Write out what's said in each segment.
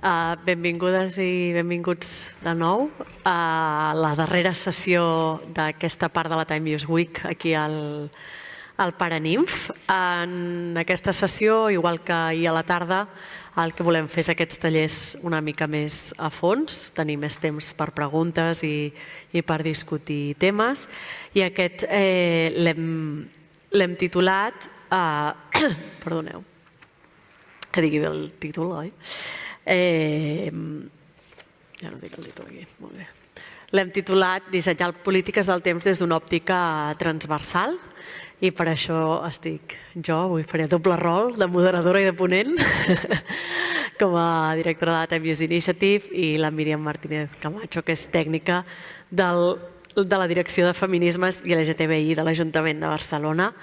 Benvingudes i benvinguts de nou a la darrera sessió d'aquesta part de la Time Use Week aquí al Paraninf. En aquesta sessió, igual que ahir a la tarda, el que volem fer és aquests tallers una mica més a fons, tenir més temps per preguntes i per discutir temes. I aquest l'hem titulat... Perdoneu, que digui bé el títol, oi? Ja no dic el títol aquí, molt bé. L'hem titulat Dissenyar polítiques del temps des d'una òptica transversal i per això estic jo, avui faré doble rol de moderadora i de ponent com a directora de la Time Use Initiative i la Míriam Martínez Camacho, que és tècnica de la Direcció de Feminismes i LGTBI de l'Ajuntament de Barcelona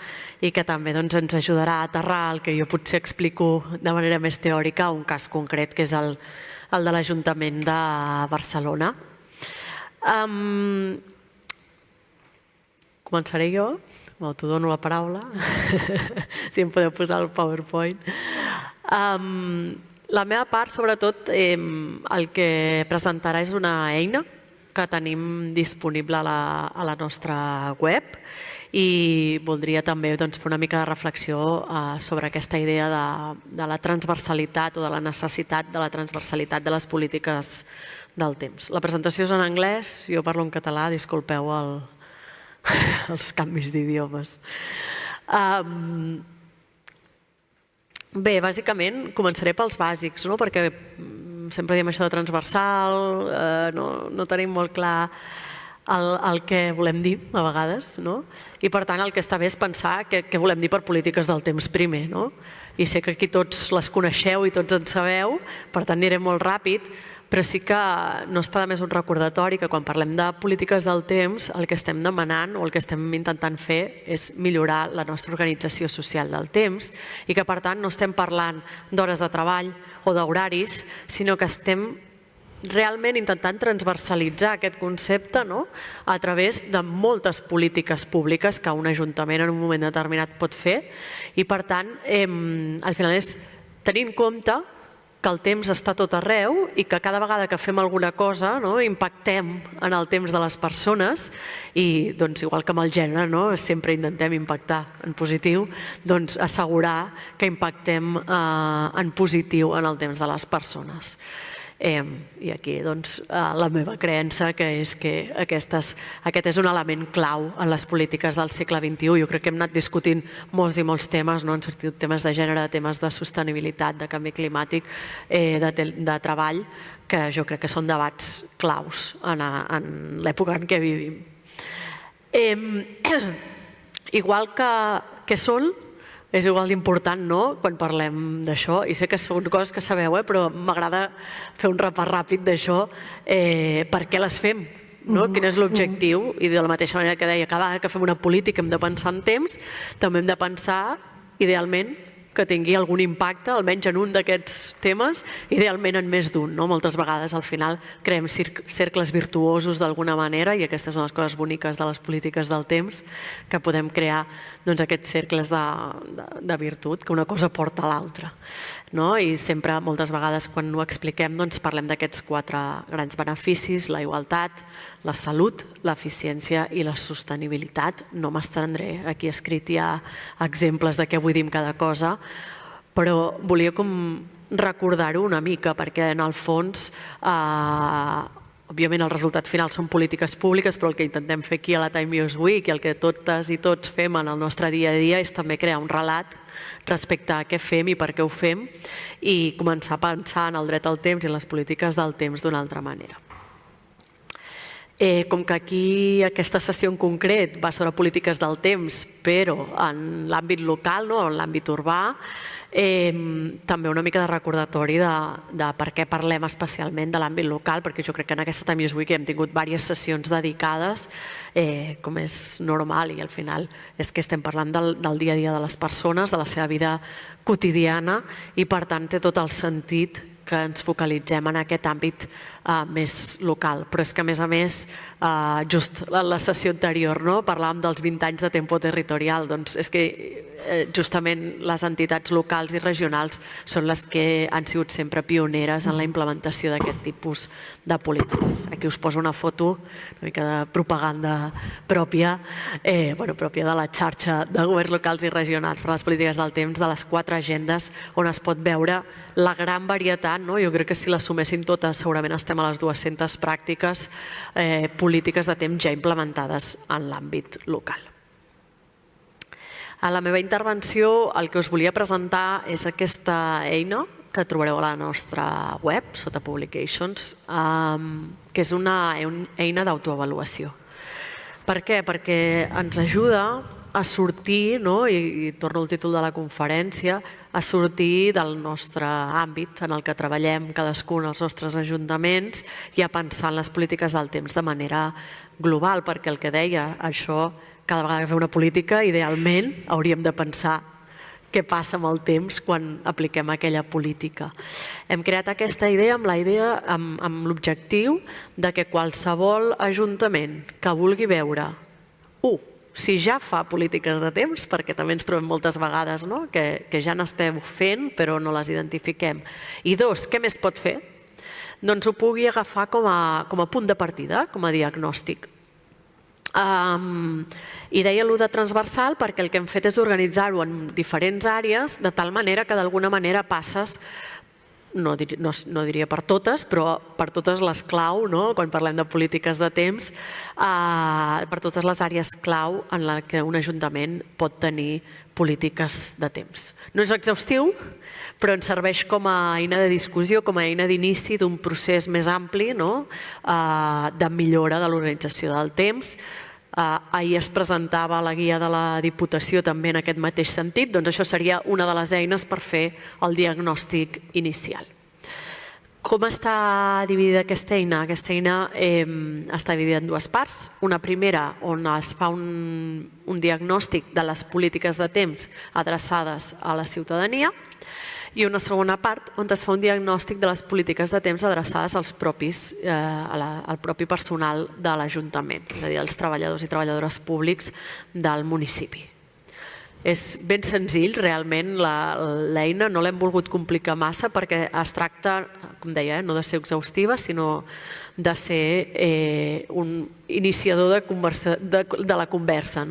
i que també ens ajudarà a aterrar el que jo potser explico de manera més teòrica a un cas concret, que és el de l'Ajuntament de Barcelona. Començaré jo, m'autodono la paraula, si em podeu posar el PowerPoint. La meva part, sobretot, el que presentarà és una eina que tenim disponible a la nostra web i voldria també fer una mica de reflexió sobre aquesta idea de la transversalitat o de la necessitat de la transversalitat de les polítiques del temps. La presentació és en anglès, jo parlo en català, disculpeu els canvis d'idiomes. Bé, bàsicament començaré pels bàsics, perquè sempre diem això de transversal, no tenim molt clar el que volem dir a vegades, i per tant el que està bé és pensar què volem dir per polítiques del temps primer. I sé que aquí tots les coneixeu i tots en sabeu, per tant aniré molt ràpid, però sí que no està de més un recordatori que quan parlem de polítiques del temps el que estem demanant o el que estem intentant fer és millorar la nostra organització social del temps i que per tant no estem parlant d'hores de treball o d'horaris, sinó que estem realment intentant transversalitzar aquest concepte a través de moltes polítiques públiques que un ajuntament en un moment determinat pot fer i per tant al final és tenir en compte que el temps està tot arreu i que cada vegada que fem alguna cosa impactem en el temps de les persones i igual que amb el gènere sempre intentem impactar en positiu, assegurar que impactem en positiu en el temps de les persones. I aquí la meva creença que és que aquest és un element clau en les polítiques del segle XXI. Jo crec que hem anat discutint molts i molts temes, han sortit temes de gènere, temes de sostenibilitat, de canvi climàtic, de treball, que jo crec que són debats claus en l'època en què vivim. Igual que són, és igual d'important quan parlem d'això, i sé que són coses que sabeu, però m'agrada fer un repàs ràpid d'això, per què les fem, quin és l'objectiu, i de la mateixa manera que deia, cada vegada que fem una política hem de pensar en temps, també hem de pensar, idealment, que tingui algun impacte, almenys en un d'aquests temes, idealment en més d'un. Moltes vegades al final creem cercles virtuosos d'alguna manera i aquestes són les coses boniques de les polítiques del temps, que podem crear aquests cercles de virtut, que una cosa porta a l'altra. I sempre, moltes vegades, quan ho expliquem, parlem d'aquests 4 grans beneficis: la igualtat, la salut, l'eficiència i la sostenibilitat. No m'estendré, aquí escrit hi ha exemples de què vull dir amb cada cosa, però volia recordar-ho una mica, perquè en el fons, òbviament el resultat final són polítiques públiques, però el que intentem fer aquí a la Time Use Week i el que totes i tots fem en el nostre dia a dia és també crear un relat respecte a què fem i per què ho fem i començar a pensar en el dret al temps i en les polítiques del temps d'una altra manera. Com que aquí aquesta sessió en concret va sobre polítiques del temps, però en l'àmbit local, en l'àmbit urbà, també una mica de recordatori de per què parlem especialment de l'àmbit local, perquè jo crec que en aquesta Time Use Week hem tingut diverses sessions dedicades, com és normal, i al final és que estem parlant del dia a dia de les persones, de la seva vida quotidiana, i per tant té tot el sentit que ens focalitzem en aquest àmbit més local. Però és que, a més, just en la sessió anterior parlàvem dels 20 anys de tempo territorial. Doncs és que justament les entitats locals i regionals són les que han sigut sempre pioneres en la implementació d'aquest tipus de polítiques. Aquí us poso una foto, una mica de propaganda pròpia, pròpia de la xarxa de governs locals i regionals per a les polítiques del temps, de les 4 agendes on es pot veure la gran varietat, jo crec que si les suméssim totes segurament estem a les 200 pràctiques polítiques de temps ja implementades en l'àmbit local. A la meva intervenció el que us volia presentar és aquesta eina que trobareu a la nostra web, sota Publications, que és una eina d'autoavaluació. Per què? Perquè ens ajuda a sortir, i torno al títol de la conferència, a sortir del nostre àmbit en el que treballem cadascun als nostres ajuntaments i a pensar en les polítiques del temps de manera global, perquè el que deia, això, cada vegada que fem una política, idealment hauríem de pensar què passa amb el temps quan apliquem aquella política. Hem creat aquesta idea amb l'objectiu de que qualsevol ajuntament que vulgui veure, si ja fa polítiques de temps, perquè també ens trobem moltes vegades que ja n'esteu fent però no les identifiquem, i 2, què més pot fer? Doncs ho pugui agafar com a punt de partida, com a diagnòstic. I deia allò de transversal perquè el que hem fet és organitzar-ho en diferents àrees de tal manera que d'alguna manera passes, no diria per totes, però per totes les clau, quan parlem de polítiques de temps, per totes les àrees clau en què un ajuntament pot tenir polítiques de temps. No és exhaustiu, però ens serveix com a eina de discussió, com a eina d'inici d'un procés més ampli de millora de l'organització del temps. Ahir es presentava la guia de la Diputació també en aquest mateix sentit, doncs això seria una de les eines per fer el diagnòstic inicial. Com està dividida aquesta eina? Aquesta eina està dividida en 2 parts. Una primera on es fa un diagnòstic de les polítiques de temps adreçades a la ciutadania i una segona part on es fa un diagnòstic de les polítiques de temps adreçades al propi personal de l'Ajuntament, és a dir, als treballadors i treballadores públics del municipi. És ben senzill, realment, l'eina, no l'hem volgut complicar massa perquè es tracta, com deia, no de ser exhaustiva, sinó de ser un iniciador de la conversa.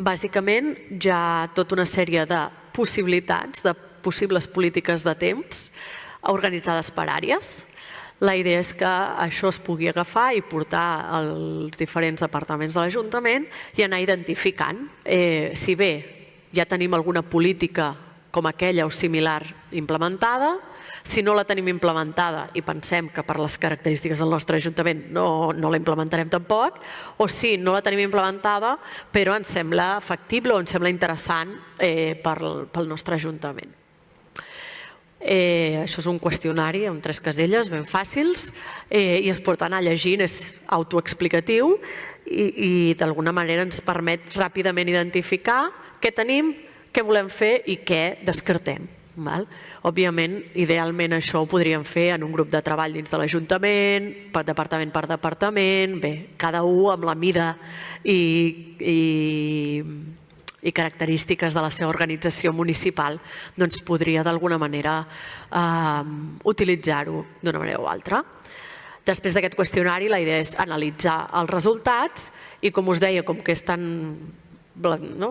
Bàsicament, hi ha tota una sèrie de possibilitats, de possibles polítiques de temps organitzades per àrees. La idea és que això es pugui agafar i portar als diferents departaments de l'Ajuntament i anar identificant. Si bé ja tenim alguna política com aquella o similar implementada, si no la tenim implementada i pensem que per les característiques del nostre Ajuntament no la implementarem tampoc, o si no la tenim implementada però ens sembla factible o ens sembla interessant pel nostre Ajuntament. Això és un qüestionari amb 3 caselles ben fàcils i es pot anar llegint, és autoexplicatiu i d'alguna manera ens permet ràpidament identificar què tenim, què volem fer i què descartem. Òbviament, idealment això ho podríem fer en un grup de treball dins de l'Ajuntament, departament per departament, cada un amb la mida i característiques de la seva organització municipal, doncs podria d'alguna manera utilitzar-ho d'una manera o altra. Després d'aquest qüestionari, la idea és analitzar els resultats i, com us deia, com que és tan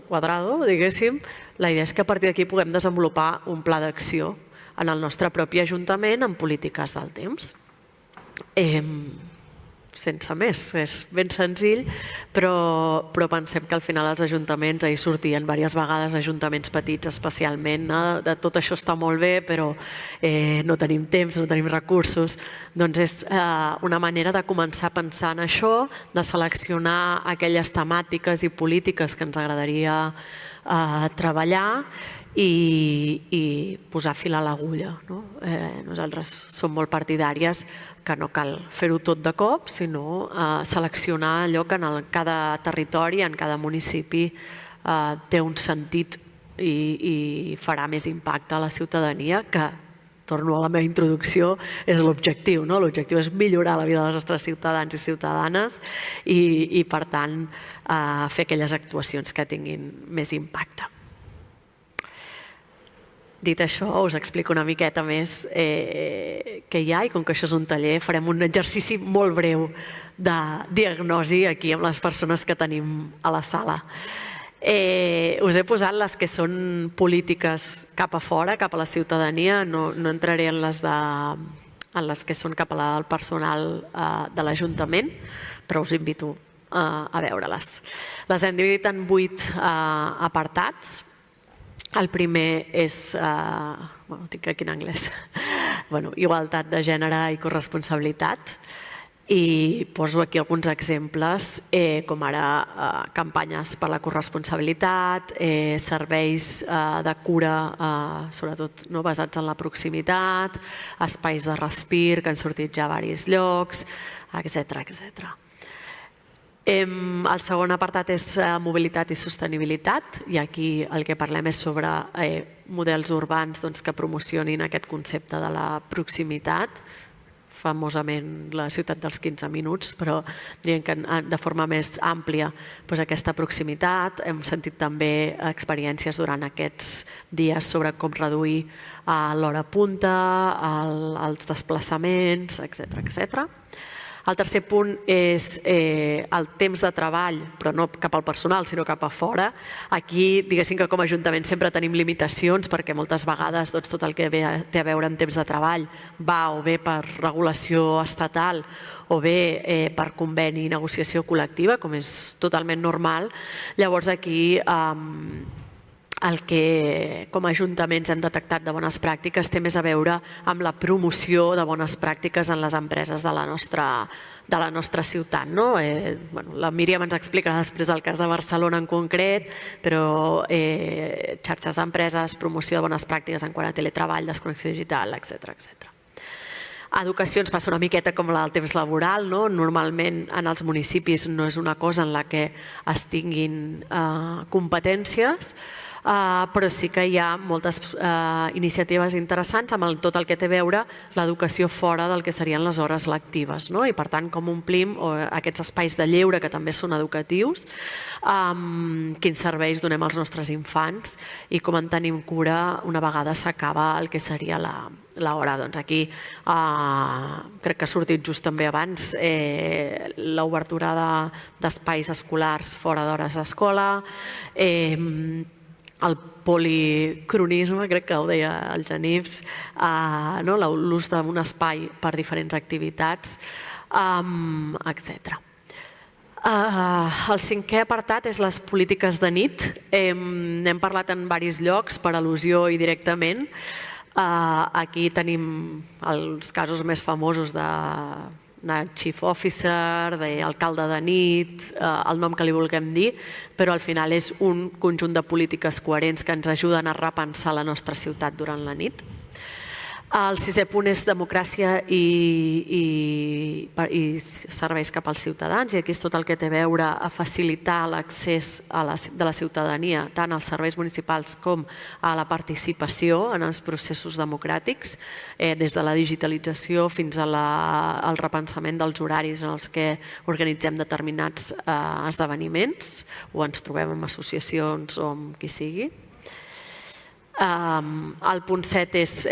quadrado, diguéssim, la idea és que a partir d'aquí puguem desenvolupar un pla d'acció en el nostre propi Ajuntament en polítiques del temps. Sense més, és ben senzill, però pensem que al final els ajuntaments, ahir sortien diverses vegades ajuntaments petits especialment, de tot això està molt bé, però no tenim temps, no tenim recursos. Doncs és una manera de començar a pensar en això, de seleccionar aquelles temàtiques i polítiques que ens agradaria treballar i posar fil a l'agulla. Nosaltres som molt partidàries que no cal fer-ho tot de cop, sinó seleccionar allò que en cada territori, en cada municipi té un sentit i farà més impacte a la ciutadania, que torno a la meva introducció, és l'objectiu. L'objectiu és millorar la vida dels nostres ciutadans i ciutadanes i per tant, fer aquelles actuacions que tinguin més impacte. Dit això, us explico una miqueta més què hi ha, i com que això és un taller, farem un exercici molt breu de diagnosi aquí amb les persones que tenim a la sala. Us he posat les que són polítiques cap a fora, cap a la ciutadania, no entraré en les que són cap al personal de l'Ajuntament, però us invito a veure-les. Les hem dividit en 8 apartats. El primer és, ho tinc aquí en anglès, igualtat de gènere i corresponsabilitat, i poso aquí alguns exemples, com ara campanyes per la corresponsabilitat, serveis de cura, sobretot basats en la proximitat, espais de respir, que han sortit ja a diversos llocs, etc. El segon apartat és mobilitat i sostenibilitat, i aquí el que parlem és sobre models urbans que promocionin aquest concepte de la proximitat, famosament la ciutat dels 15 minuts, però diríem que de forma més àmplia aquesta proximitat. Hem sentit també experiències durant aquests dies sobre com reduir l'hora punta, els desplaçaments, etc. El tercer punt és el temps de treball, però no cap al personal, sinó cap a fora. Aquí, diguéssim que com a Ajuntament sempre tenim limitacions, perquè moltes vegades tot el que té a veure amb temps de treball va o bé per regulació estatal o bé per conveni i negociació col·lectiva, com és totalment normal. Llavors aquí el que com a ajuntaments hem detectat de bones pràctiques té més a veure amb la promoció de bones pràctiques en les empreses de la nostra ciutat. La Míriam ens explicarà després el cas de Barcelona en concret, però xarxes d'empreses, promoció de bones pràctiques en quant a teletreball, desconnexió digital, etc. Educació ens passa una miqueta com la del temps laboral. Normalment en els municipis no és una cosa en la que es tinguin competències, però sí que hi ha moltes iniciatives interessants amb tot el que té a veure l'educació fora del que serien les hores lectives, i per tant com omplim aquests espais de lleure que també són educatius, quins serveis donem als nostres infants i com en tenim cura una vegada s'acaba el que seria l'hora. Aquí crec que ha sortit just també abans l'obertura d'espais escolars fora d'hores d'escola, el policronisme, crec que ho deia el Genís, l'ús d'un espai per diferents activitats, etc. El cinquè apartat és les polítiques de nit. N'hem parlat en diversos llocs per al·lusió i directament. Aquí tenim els casos més famosos de Chief Officer, d'alcalde de nit, el nom que li vulguem dir, però al final és un conjunt de polítiques coherents que ens ajuden a repensar la nostra ciutat durant la nit. El sisè punt és democràcia i serveis cap als ciutadans, i aquí és tot el que té a veure a facilitar l'accés de la ciutadania tant als serveis municipals com a la participació en els processos democràtics, des de la digitalització fins al repensament dels horaris en els que organitzem determinats esdeveniments o ens trobem en associacions o amb qui sigui. El punt 7 és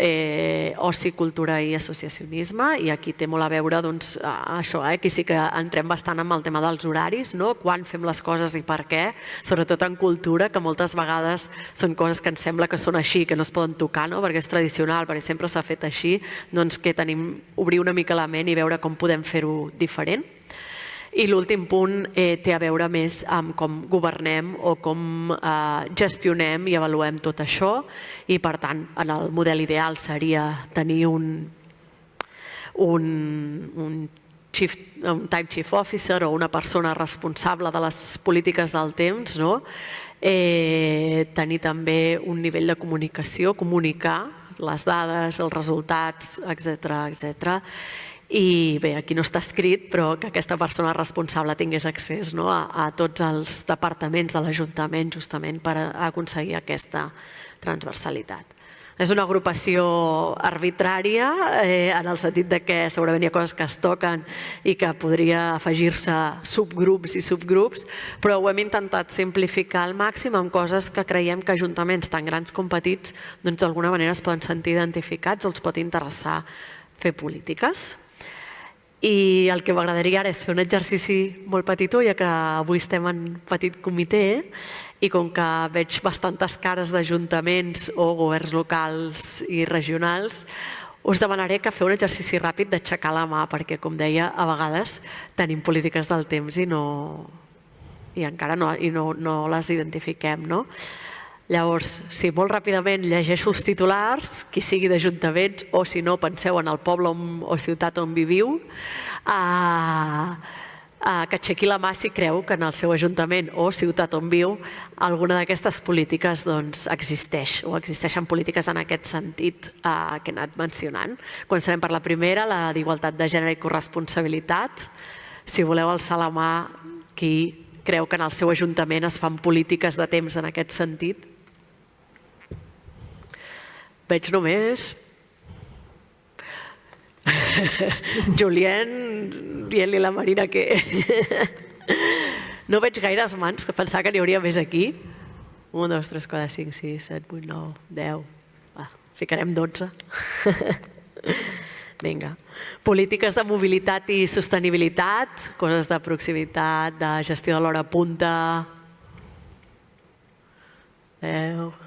oci, cultura i associacionisme, i aquí té molt a veure això, aquí sí que entrem bastant amb el tema dels horaris, quan fem les coses i per què, sobretot en cultura, que moltes vegades són coses que ens sembla que són així, que no es poden tocar, perquè és tradicional, perquè sempre s'ha fet així, doncs que tenim obrir una mica la ment i veure com podem fer-ho diferent. I l'últim punt té a veure més amb com governem o com gestionem i avaluem tot això, i per tant en el model ideal seria tenir un Time Chief Officer o una persona responsable de les polítiques del temps, tenir també un nivell de comunicació, comunicar les dades, els resultats, etc. I bé, aquí no està escrit, però que aquesta persona responsable tingués accés a tots els departaments de l'Ajuntament justament per aconseguir aquesta transversalitat. És una agrupació arbitrària en el sentit de que segurament hi ha coses que es toquen i que podria afegir-se subgrups i subgrups, però ho hem intentat simplificar al màxim amb coses que creiem que ajuntaments tan grans com petits d'alguna manera es poden sentir identificats o els pot interessar fer polítiques. I el que m'agradaria ara és fer un exercici molt petitó, ja que avui estem en petit comitè, i com que veig bastantes cares d'ajuntaments o governs locals i regionals, us demanaré que feu un exercici ràpid d'aixecar la mà, perquè, com deia, a vegades tenim polítiques del temps i encara no les identifiquem, no? Llavors, si molt ràpidament llegeixo els titulars, qui sigui d'ajuntaments, o si no, penseu en el poble o ciutat on viviu, que aixequi la mà si creu que en el seu ajuntament o ciutat on viu alguna d'aquestes polítiques existeix, o existeixen polítiques en aquest sentit que he anat mencionant. Començarem per la primera, la d'igualtat de gènere i corresponsabilitat. Si voleu alçar la mà, qui creu que en el seu ajuntament es fan polítiques de temps en aquest sentit? Veig només Julien dient-li a la Marina que... No veig gaires mans, que pensava que n'hi hauria més aquí. 1, 2, 3, 4, 5, 6, 7, 8, 9, 10... Ficarem 12. Vinga. Polítiques de mobilitat i sostenibilitat, coses de proximitat, de gestió de l'hora punta... 10...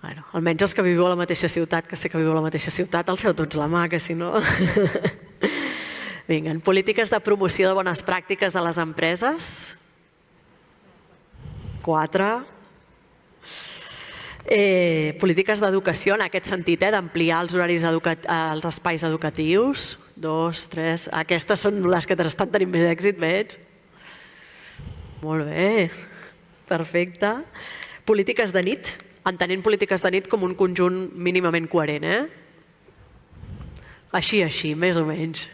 Bueno, almenys els que viviu a la mateixa ciutat, que sé que viviu a la mateixa ciutat, alceu tots la mà, que si no... Vinga, polítiques de promoció de bones pràctiques de les empreses. 4. Polítiques d'educació, en aquest sentit, d'ampliar els horaris als espais educatius. 2, 3... Aquestes són les que estan tenint més èxit, veig. Molt bé, perfecte. Polítiques de nit. Entenent polítiques de nit com un conjunt mínimament coherent, Així, més o menys.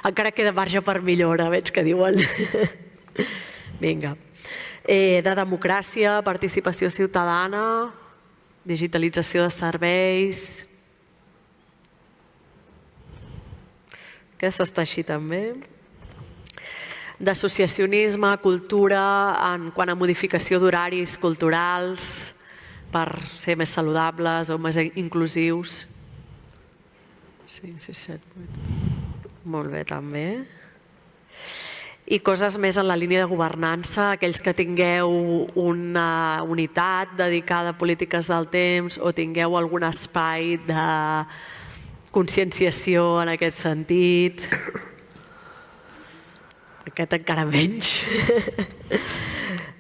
Encara queda marge per millora, veig que diuen. Vinga. De democràcia, participació ciutadana, digitalització de serveis... Aquesta està així també. D'associacionisme, cultura, en quant a modificació d'horaris culturals per ser més saludables o més inclusius. 5, 6, 7, 8... Molt bé, també. I coses més en la línia de governança, aquells que tingueu una unitat dedicada a polítiques del temps o tingueu algun espai de conscienciació en aquest sentit... Aquest encara menys.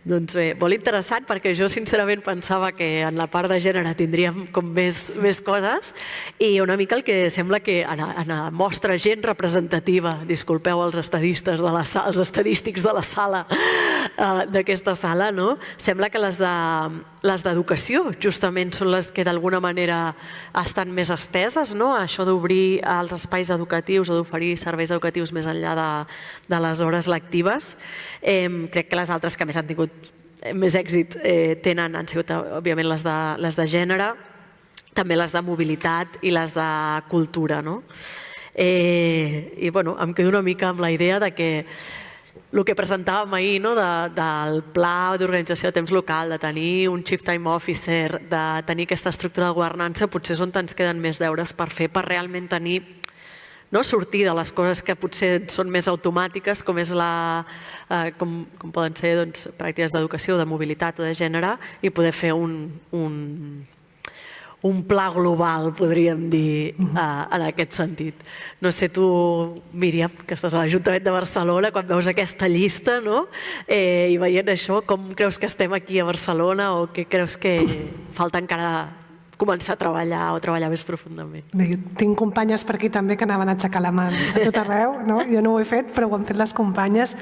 Doncs bé, molt interessant, perquè jo sincerament pensava que en la part de gènere tindríem com més coses i una mica el que sembla que en la mostra gent representativa, disculpeu els estadístics de la sala, d'aquesta sala, sembla que les d'educació justament són les que d'alguna manera estan més esteses, això d'obrir els espais educatius o d'oferir serveis educatius més enllà de les hores lectives. Crec que les altres que més han tingut més èxit han sigut, òbviament, les de gènere, també les de mobilitat i les de cultura. I em quedo una mica amb la idea de que el que presentàvem ahir del pla d'organització de temps local, de tenir un chief time officer, de tenir aquesta estructura de governança, potser és on ens queden més deures per fer, per realment tenir, sortir de les coses que potser són més automàtiques, com poden ser pràctiques d'educació, de mobilitat o de gènere, i poder fer un pla global, podríem dir, en aquest sentit. No sé tu, Míriam, que estàs a l'Ajuntament de Barcelona, quan veus aquesta llista i veient això, com creus que estem aquí a Barcelona o què creus que falta encara començar a treballar o treballar més profundament? Bé, tinc companyes per aquí també que anaven a aixecar la mà a tot arreu, jo no ho he fet, però ho han fet les companyes.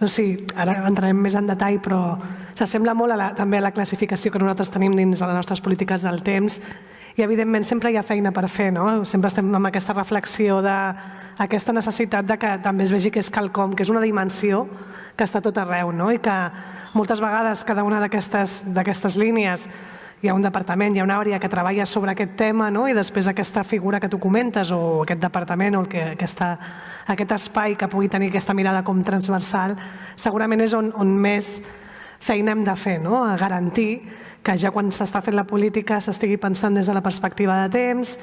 Ara entrarem més en detall, però s'assembla molt també a la classificació que nosaltres tenim dins de les nostres polítiques del temps i, evidentment, sempre hi ha feina per fer. Sempre estem amb aquesta reflexió d'aquesta necessitat que també es vegi que és quelcom, que és una dimensió que està a tot arreu i que moltes vegades cada una d'aquestes línies hi ha un departament, hi ha una àrea que treballa sobre aquest tema, no? I després aquesta figura que tu comentes o aquest departament o aquest espai que pugui tenir aquesta mirada com transversal, segurament és on més feina hem de fer, no? A garantir que ja quan s'està fent la política s'estigui pensant des de la perspectiva de temps,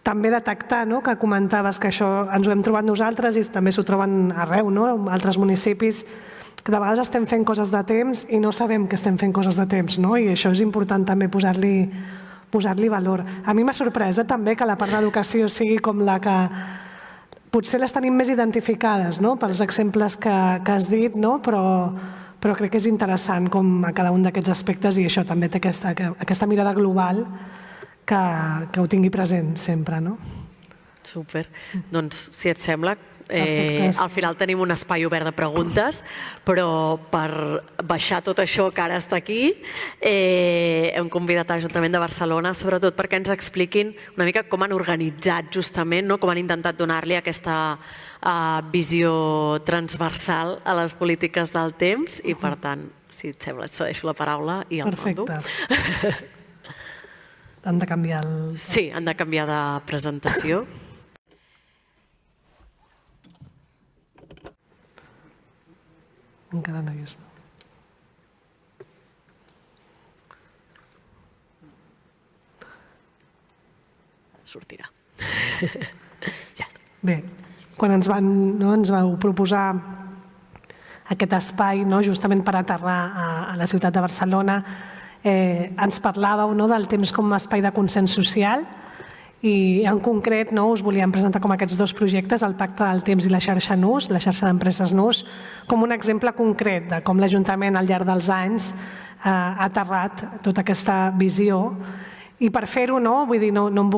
també detectar, no?, que comentaves que això ens ho hem trobat nosaltres i també s'ho troben arreu, no?, altres municipis, que de vegades estem fent coses de temps i no sabem que estem fent coses de temps, no?, i això és important també posar-li valor. A mi m'ha sorprès també que la part d'educació sigui com la que potser les tenim més identificades, no?, pels exemples que has dit, no?, però crec que és interessant com a cada un d'aquests aspectes i això també té aquesta mirada global que ho tingui present sempre, no? Súper. Doncs, si et sembla, al final tenim un espai obert de preguntes, però per baixar tot això que ara està aquí, hem convidat l'Ajuntament de Barcelona, sobretot perquè ens expliquin una mica com han organitzat justament, com han intentat donar-li aquesta visió transversal a les polítiques del temps i, per tant, si et sembla, et cedeixo la paraula i el mando. Perfecte. Han de canviar el... Sí, han de canviar de presentació. Encara no hi és. Sortirà. Ja està. Bé, quan ens vau proposar aquest espai justament per aterrar a la ciutat de Barcelona, ens parlàveu del temps com a espai de consens social i en concret us volíem presentar com aquests dos projectes, el Pacte del Temps i la xarxa NUS, la xarxa d'empreses NUS, com un exemple concret de com l'Ajuntament al llarg dels anys ha aterrat tota aquesta visió. I per fer-ho, vull dir, no em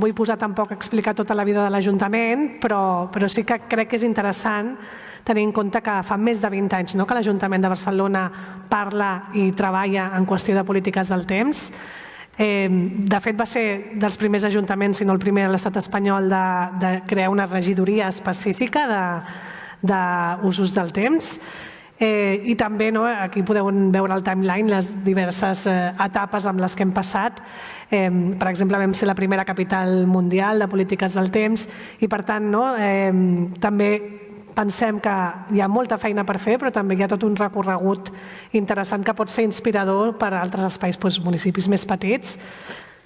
vull posar tampoc a explicar tota la vida de l'Ajuntament, però sí que crec que és interessant tenir en compte que fa més de 20 anys que l'Ajuntament de Barcelona parla i treballa en qüestió de polítiques del temps. De fet, va ser dels primers ajuntaments, si no el primer a l'estat espanyol, de crear una regidoria específica d'usos del temps. I també aquí podeu veure al timeline les diverses etapes amb les que hem passat. Per exemple, vam ser la primera capital mundial de polítiques del temps i, per tant, també pensem que hi ha molta feina per fer, però també hi ha tot un recorregut interessant que pot ser inspirador per a altres espais, municipis més petits.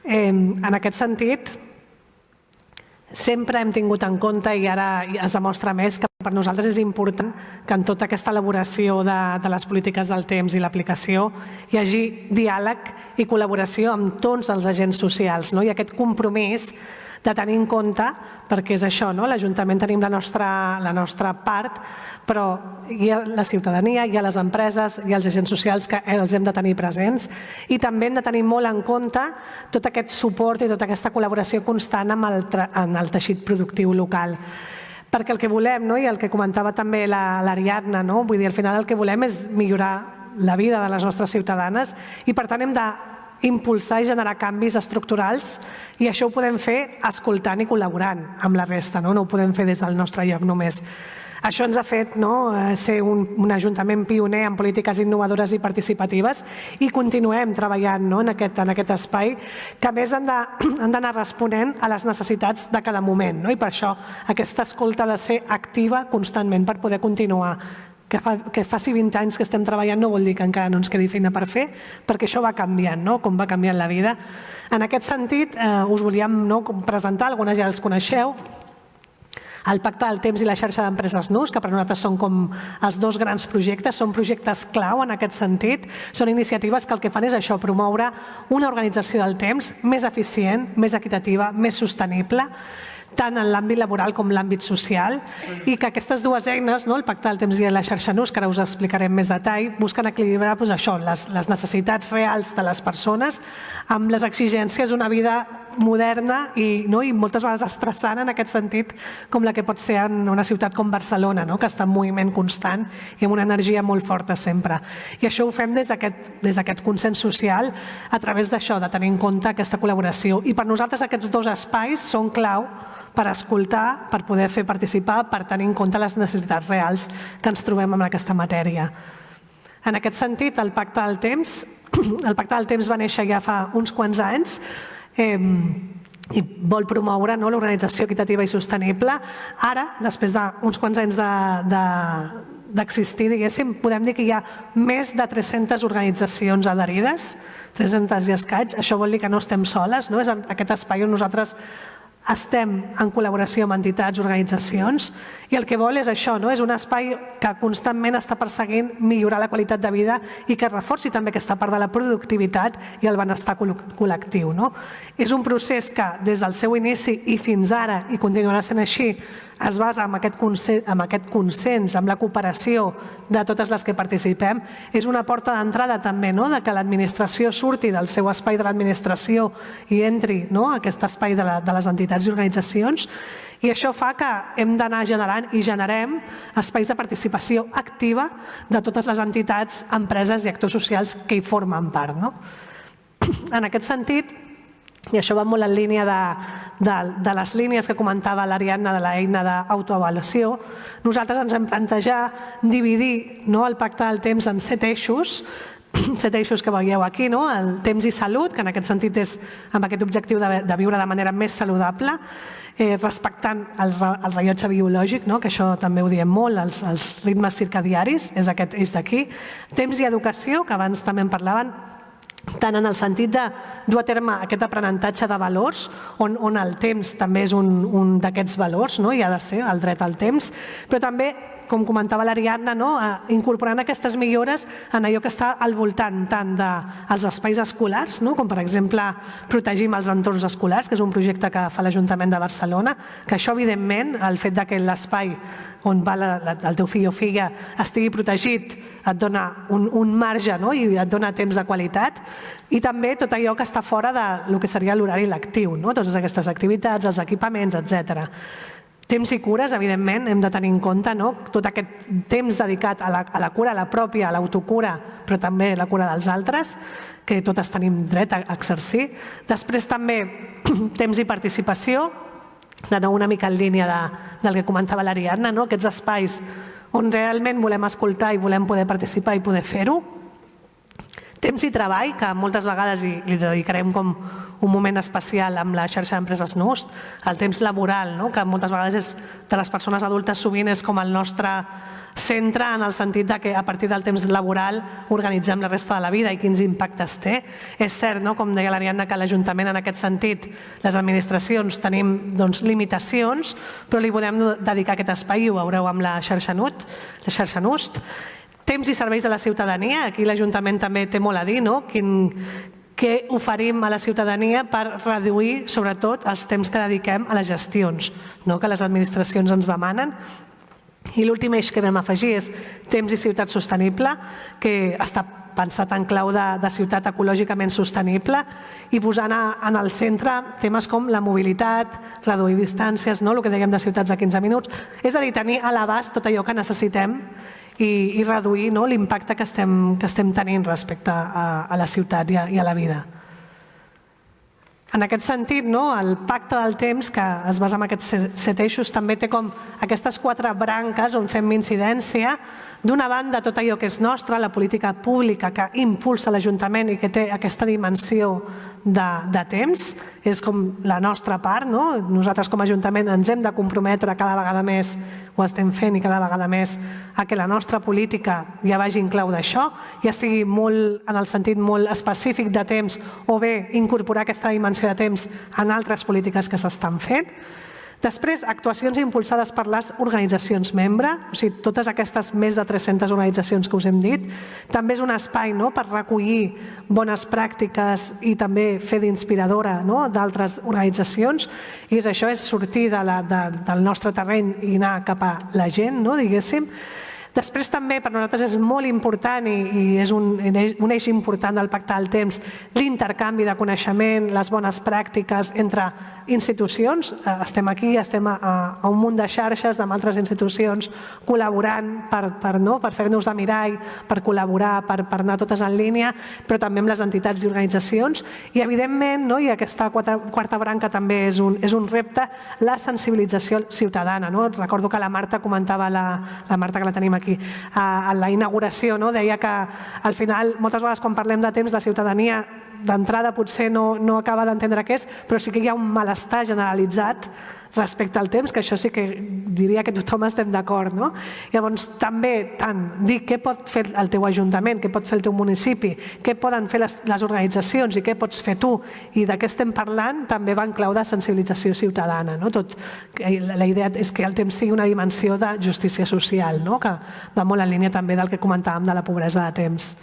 En aquest sentit, sempre hem tingut en compte, i ara es demostra més, que per nosaltres és important que en tota aquesta elaboració de les polítiques del temps i l'aplicació hi hagi diàleg i col·laboració amb tots els agents socials, i aquest compromís de tenir en compte, perquè és això, l'Ajuntament tenim la nostra part, però hi ha la ciutadania, hi ha les empreses, hi ha els agents socials que els hem de tenir presents i també hem de tenir molt en compte tot aquest suport i tota aquesta col·laboració constant en el teixit productiu local. Perquè el que volem, i el que comentava també l'Ariadna, vull dir, al final el que volem és millorar la vida de les nostres ciutadanes i per tant hem d'impulsar i generar canvis estructurals i això ho podem fer escoltant i col·laborant amb la resta, no ho podem fer des del nostre lloc només. Això ens ha fet ser un ajuntament pioner en polítiques innovadores i participatives i continuem treballant en aquest espai que a més han d'anar responent a les necessitats de cada moment i per això aquesta escolta ha de ser activa constantment per poder continuar. Que faci 20 anys que estem treballant no vol dir que encara no ens quedi feina per fer, perquè això va canviant, com va canviant la vida. En aquest sentit, us volíem presentar, algunes ja els coneixeu, el Pacte del Temps i la xarxa d'empreses NUS, que per nosaltres són com els dos grans projectes, són projectes clau en aquest sentit, són iniciatives que el que fan és això, promoure una organització del temps més eficient, més equitativa, més sostenible, tant en l'àmbit laboral com l'àmbit social, i que aquestes dues eines, el Pacte del Temps i la xarxa NUS, que ara us explicarem més detall, busquen equilibrar les necessitats reals de les persones amb les exigències d'una vida moderna i moltes vegades estressant en aquest sentit, com la que pot ser en una ciutat com Barcelona, que està en moviment constant i amb una energia molt forta sempre. I això ho fem des d'aquest consens social a través d'això, de tenir en compte aquesta col·laboració. I per nosaltres aquests dos espais són clau per escoltar, per poder fer participar, per tenir en compte les necessitats reals que ens trobem en aquesta matèria. En aquest sentit, el Pacte del Temps El Pacte del Temps va néixer ja fa uns quants anys i vol promoure l'organització equitativa i sostenible. Ara, després d'uns quants anys d'existir, diguéssim, podem dir que hi ha més de 300 organitzacions adherides, 300 i escaig. Això vol dir que no estem soles, no? És aquest espai on nosaltres estem en col·laboració amb entitats, organitzacions, i el que vol és això, no? És un espai que constantment està perseguint millorar la qualitat de vida i que reforci també aquesta part de la productivitat i el benestar col·lectiu, no? És un procés que des del seu inici i fins ara, i continuarà sent així, es basa en aquest consens, en la cooperació de totes les que participem. És una porta d'entrada també, no? De que l'administració surti del seu espai de l'administració i entri, no? A aquest espai de les entitats i organitzacions, i això fa que hem d'anar generant i generem espais de participació activa de totes les entitats, empreses i actors socials que hi formen part, no? En aquest sentit, i això va molt en línia de les línies que comentava l'Ariadna de l'eina d'autoavaluació, nosaltres ens hem plantejat dividir el Pacte del Temps en 7 eixos, 7 eixos que veieu aquí, el temps i salut, que en aquest sentit és amb aquest objectiu de viure de manera més saludable, respectant el rellotge biològic, que això també ho diem molt, els ritmes circadiaris, és aquest eix d'aquí. Temps i educació, que abans també en parlaven, tant en el sentit de dur a terme aquest aprenentatge de valors, on el temps també és un d'aquests valors, i ha de ser el dret al temps, però també, com comentava l'Ariadna, incorporant aquestes millores en allò que està al voltant tant dels espais escolars, com per exemple protegim els entorns escolars, que és un projecte que fa l'Ajuntament de Barcelona, que això evidentment, el fet que l'espai on va el teu fill o filla estigui protegit et dona un marge i et dona temps de qualitat, i també tot allò que està fora del que seria l'horari lectiu, totes aquestes activitats, els equipaments, etc. Temps i cures, evidentment, hem de tenir en compte tot aquest temps dedicat a la cura, a la pròpia, a l'autocura, però també a la cura dels altres, que totes tenim dret a exercir. Després també temps i participació, de nou una mica en línia del que comentava l'Ariadna, aquests espais on realment volem escoltar i volem poder participar i poder fer-ho. Temps i treball, que moltes vegades li dedicarem com un moment especial amb la xarxa d'empreses NUST, el temps laboral, que moltes vegades de les persones adultes sovint és com el nostre centre en el sentit que a partir del temps laboral organitzem la resta de la vida i quins impactes té. És cert, com deia l'Ariadna, que l'Ajuntament en aquest sentit, les administracions tenim limitacions, però li volem dedicar aquest espai i ho veureu amb la xarxa NUST. Temps i serveis a la ciutadania, aquí l'Ajuntament també té molt a dir, què oferim a la ciutadania per reduir sobretot els temps que dediquem a les gestions que les administracions ens demanen. I l'últim eix que vam afegir és temps i ciutat sostenible, que està pensat en clau de ciutat ecològicament sostenible i posant en el centre temes com la mobilitat, reduir distàncies, el que dèiem de ciutats a 15 minuts, és a dir, tenir a l'abast tot allò que necessitem i reduir l'impacte que estem tenint respecte a la ciutat i a la vida. En aquest sentit, el Pacte del Temps, que es basa en aquests 7 eixos, també té com aquestes 4 branques on fem incidència. D'una banda, tot allò que és nostre, la política pública que impulsa l'Ajuntament i que té aquesta dimensió de temps, és com la nostra part. Nosaltres com a Ajuntament ens hem de comprometre cada vegada més, ho estem fent i cada vegada més, a que la nostra política ja vagi en clau d'això, ja sigui molt en el sentit molt específic de temps o bé incorporar aquesta dimensió de temps en altres polítiques que s'estan fent. Després, actuacions impulsades per les organitzacions membre, o sigui, totes aquestes més de 300 organitzacions que us hem dit. També és un espai per recollir bones pràctiques i també fer d'inspiradora d'altres organitzacions, i això és sortir del nostre terreny i anar cap a la gent, diguéssim. Després també per nosaltres és molt important i és un eix important del Pacte del Temps l'intercanvi de coneixement, les bones pràctiques entre institucions. Estem aquí, estem a un munt de xarxes amb altres institucions col·laborant per fer-nos de mirall, per col·laborar, per anar totes en línia, però també amb les entitats i organitzacions. I evidentment, i aquesta quarta branca també és un repte, la sensibilització ciutadana. Recordo que la Marta comentava, la Marta que la tenim aquí, a la inauguració, deia que al final, moltes vegades quan parlem de temps, la ciutadania d'entrada potser no acaba d'entendre què és, però sí que hi ha un malestar generalitzat respecte al temps, que això sí que diria que tothom estem d'acord. Llavors, també tant dir què pot fer el teu ajuntament, què pot fer el teu municipi, què poden fer les organitzacions i què pots fer tu, i de què estem parlant, també va en clau de sensibilització ciutadana. La idea és que el temps sigui una dimensió de justícia social, que va molt en línia també del que comentàvem de la pobresa de temps.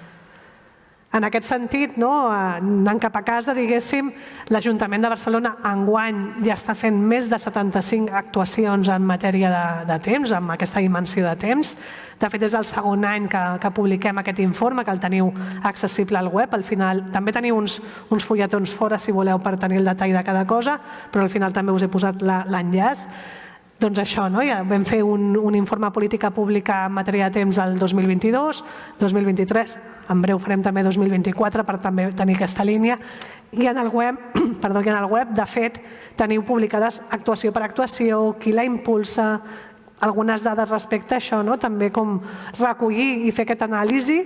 En aquest sentit, anant cap a casa, diguéssim, l'Ajuntament de Barcelona enguany ja està fent més de 75 actuacions en matèria de temps, amb aquesta dimensió de temps. De fet, és el segon any que publiquem aquest informe, que el teniu accessible al web. Al final també teniu uns fulletons fora, si voleu, per tenir el detall de cada cosa, però al final també us he posat l'enllaç. Doncs això, ja vam fer un informe de política pública en matèria de temps el 2022, 2023, en breu farem també 2024 per també tenir aquesta línia, i en el web, de fet, teniu publicades actuació per actuació, qui la impulsa, algunes dades respecte a això, també com recollir i fer aquesta anàlisi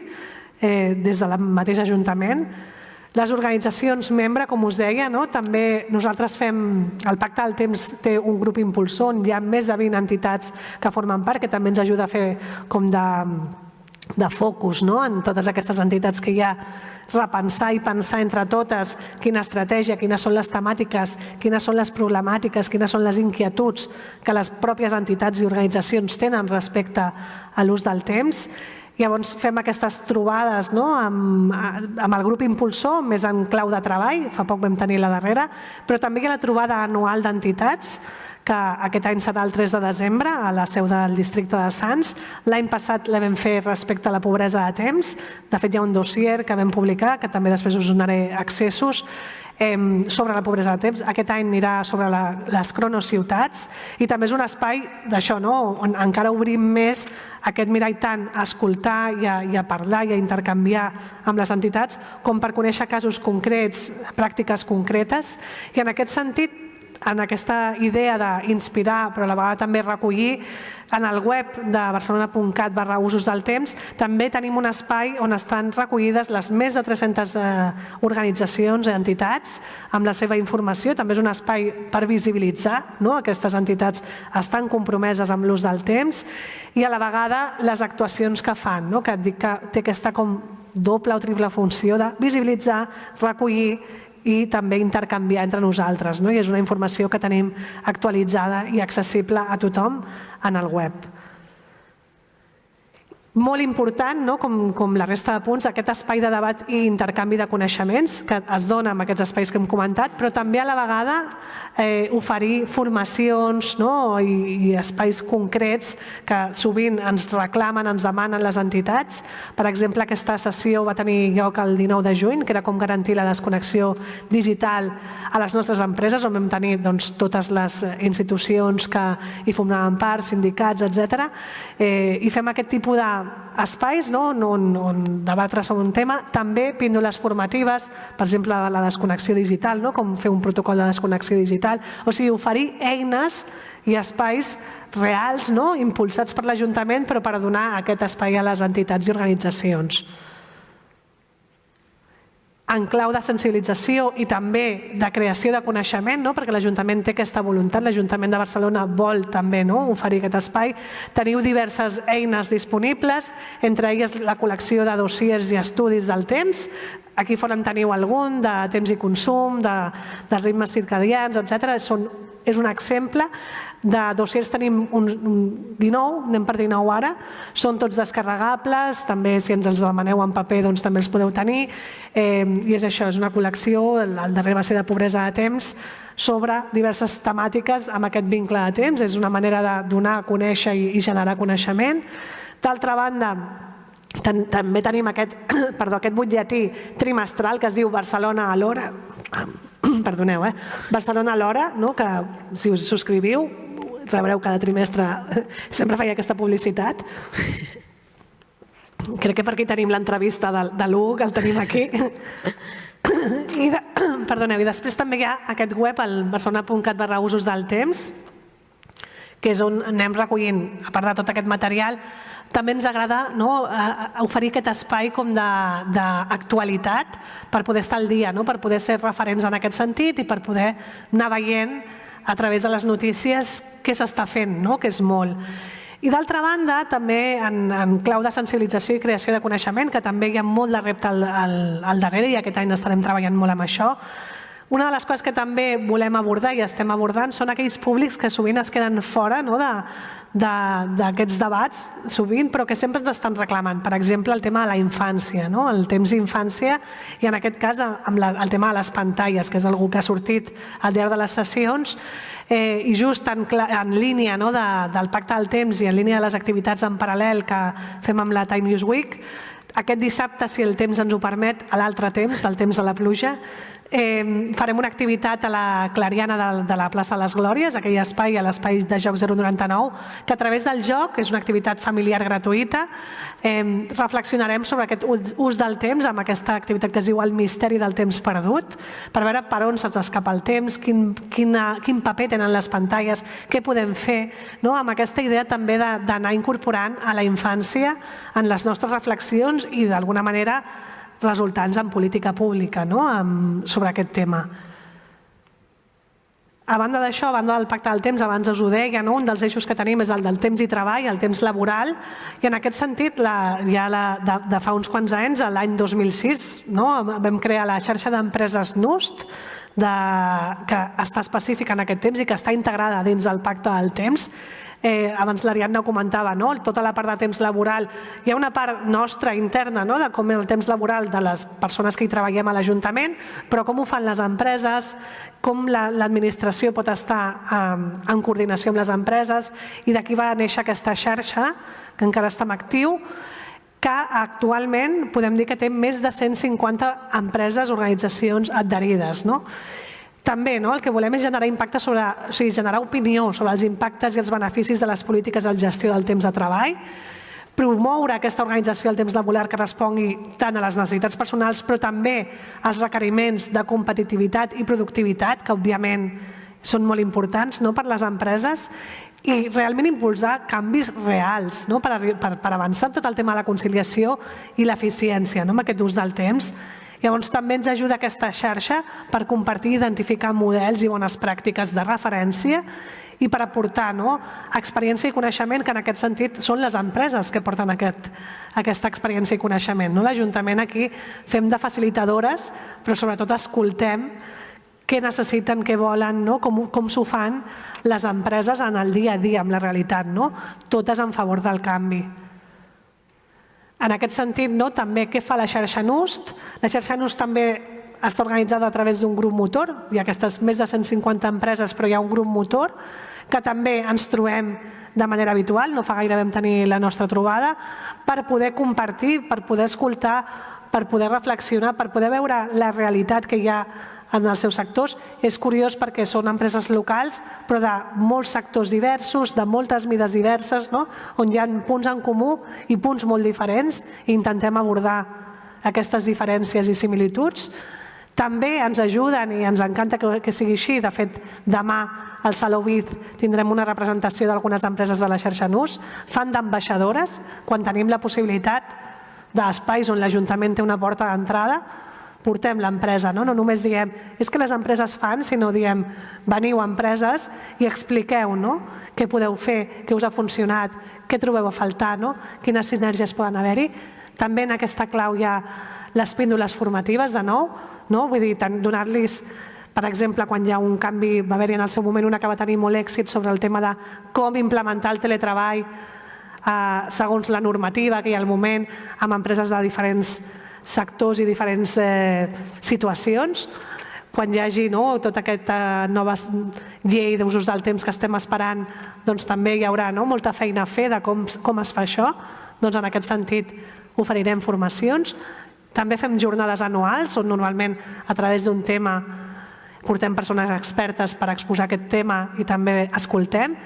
des del mateix Ajuntament. Les organitzacions membre, com us deia, també nosaltres fem... El Pacte del Temps té un grup impulsor on hi ha més de 20 entitats que formen part, que també ens ajuda a fer com de focus en totes aquestes entitats que hi ha, repensar i pensar entre totes quina estratègia, quines són les temàtiques, quines són les problemàtiques, quines són les inquietuds que les pròpies entitats i organitzacions tenen respecte a l'ús del temps. Llavors fem aquestes trobades amb el grup impulsor, més en clau de treball, fa poc vam tenir la darrera, però també hi ha la trobada anual d'entitats, que aquest any serà el 3 de desembre a la seu del districte de Sants. L'any passat la vam fer respecte a la pobresa de temps. De fet, hi ha un dossier que vam publicar, que també després us donaré accessos, sobre la pobresa de temps. Aquest any anirà sobre les cronociutats i també és un espai d'això, on encara obrim més aquest mirall tant a escoltar i a parlar i a intercanviar amb les entitats com per conèixer casos concrets, pràctiques concretes, i en aquest sentit, en aquesta idea d'inspirar, però a la vegada també recollir, en el web de barcelona.cat/usos del temps també tenim un espai on estan recollides les més de 300 organitzacions i entitats amb la seva informació. També és un espai per visibilitzar, aquestes entitats estan compromeses amb l'ús del temps, i a la vegada les actuacions que fan, que et dic que té aquesta com doble o triple funció de visibilitzar, recollir i també intercanviar entre nosaltres. I és una informació que tenim actualitzada i accessible a tothom en el web. Molt important, com la resta de punts, aquest espai de debat i intercanvi de coneixements que es dona amb aquests espais que hem comentat, però també a la vegada oferir formacions i espais concrets que sovint ens reclamen, ens demanen les entitats. Per exemple, aquesta sessió va tenir lloc el 19 de juny, que era com garantir la desconnexió digital a les nostres empreses, on vam tenir totes les institucions que hi formaven part, sindicats, etc. I fem aquest tipus d'espais on debatre sobre un tema, també píndoles formatives, per exemple, de la desconnexió digital, com fer un protocol de desconnexió digital, o sigui, oferir eines i espais reals, impulsats per l'Ajuntament, però per donar aquest espai a les entitats i organitzacions. En clau de sensibilització i també de creació de coneixement, perquè l'Ajuntament té aquesta voluntat, l'Ajuntament de Barcelona vol també oferir aquest espai. Teniu diverses eines disponibles, entre elles la col·lecció de dossiers i estudis del temps. Aquí fora en teniu algun, de temps i consum, de ritmes circadians, etc. És un exemple. De dossiers tenim 19, anem per 19 ara, són tots descarregables, també si ens els demaneu en paper també els podeu tenir, i és això, és una col·lecció, el darrer va ser de pobresa de temps, sobre diverses temàtiques amb aquest vincle de temps, és una manera de donar a conèixer i generar coneixement. D'altra banda, també tenim aquest butlletí trimestral que es diu Barcelona a l'hora, perdoneu, Barcelona a l'hora, que si us subscriviu rebreu cada trimestre, sempre feia aquesta publicitat. Crec que per aquí tenim l'entrevista de l'Hugo, que el tenim aquí. I després també hi ha aquest web, el barcelona.cat/usos del temps, que és on anem recollint, a part de tot aquest material, també ens agrada oferir aquest espai com d'actualitat per poder estar al dia, per poder ser referents en aquest sentit i per poder anar veient a través de les notícies què s'està fent, que és molt. I d'altra banda, també en clau de sensibilització i creació de coneixement, que també hi ha molt de repte al darrere i aquest any estarem treballant molt amb això, una de les coses que també volem abordar i estem abordant són aquells públics que sovint es queden fora d'aquests debats, sovint, però que sempre ens estan reclamant. Per exemple, el tema de la infància, el temps d'infància, i en aquest cas amb el tema de les pantalles, que és algú que ha sortit al llarg de les sessions, i just en línia del Pacte del Temps i en línia de les activitats en paral·lel que fem amb la Time Use Week, aquest dissabte, si el temps ens ho permet, a l'altre temps, el temps de la pluja, farem una activitat a la Clariana de la plaça de les Glòries, aquell espai, a l'espai de Jocs 099, que a través del joc, és una activitat familiar gratuïta, reflexionarem sobre aquest ús del temps amb aquesta activitat que es diu El misteri del temps perdut, per veure per on se'ns escapa el temps, quin paper tenen les pantalles, què podem fer, amb aquesta idea també d'anar incorporant a la infància en les nostres reflexions i d'alguna manera resultants en política pública sobre aquest tema. A banda d'això, a banda del Pacte del Temps, abans us ho deia, un dels eixos que tenim és el del temps i treball, el temps laboral, i en aquest sentit, ja de fa uns quants anys, l'any 2006, vam crear la xarxa d'empreses NUST, que està específica en aquest temps i que està integrada dins del Pacte del Temps. Abans l'Ariadna ho comentava, tota la part de temps laboral. Hi ha una part nostra interna de com és el temps laboral de les persones que hi treballem a l'Ajuntament, però com ho fan les empreses, com l'administració pot estar en coordinació amb les empreses, i d'aquí va néixer aquesta xarxa, que encara està en actiu, que actualment podem dir que té més de 150 empreses, organitzacions adherides. També el que volem és generar impacte generar opinió sobre els impactes i els beneficis de les polítiques de gestió del temps de treball, promoure aquesta organització del temps laboral que respongui tant a les necessitats personals però també als requeriments de competitivitat i productivitat, que òbviament són molt importants per les empreses, i realment impulsar canvis reals per avançar en tot el tema de la conciliació i l'eficiència amb aquest ús del temps. Llavors també ens ajuda aquesta xarxa per compartir i identificar models i bones pràctiques de referència i per aportar experiència i coneixement, que en aquest sentit són les empreses que porten aquesta experiència i coneixement. L'Ajuntament aquí fem de facilitadores, però sobretot escoltem què necessiten, què volen, com s'ho fan les empreses en el dia a dia, amb la realitat, totes en favor del canvi. En aquest sentit, també què fa la xarxa NUST? La xarxa NUST també està organitzada a través d'un grup motor. Hi ha aquestes més de 150 empreses, però hi ha un grup motor que també ens trobem de manera habitual, no fa gaire vam tenir la nostra trobada, per poder compartir, per poder escoltar, per poder reflexionar, per poder veure la realitat que hi ha en els seus sectors. És curiós perquè són empreses locals, però de molts sectors diversos, de moltes mides diverses, on hi ha punts en comú i punts molt diferents, i intentem abordar aquestes diferències i similituds. També ens ajuden i ens encanta que sigui així. De fet, demà al Saló Viz tindrem una representació d'algunes empreses de la xarxa NUS. Fan d'ambaixadores quan tenim la possibilitat d'espais on l'Ajuntament té una porta d'entrada. Portem l'empresa, no només diem és que les empreses fan, sinó diem veniu a empreses i expliqueu què podeu fer, què us ha funcionat, què trobeu a faltar, quines sinergies poden haver-hi. També en aquesta clau hi ha les píndoles formatives, de nou, vull dir, donar-los, per exemple, quan hi ha un canvi, va haver-hi en el seu moment una que va tenir molt èxit sobre el tema de com implementar el teletreball segons la normativa que hi ha al moment, amb empreses de diferents sectors i diferents situacions. Quan hi hagi tota aquesta nova llei d'usos del temps que estem esperant, doncs també hi haurà molta feina a fer de com es fa això. Doncs en aquest sentit oferirem formacions. També fem jornades anuals on normalment a través d'un tema portem persones expertes per exposar aquest tema i també escoltem.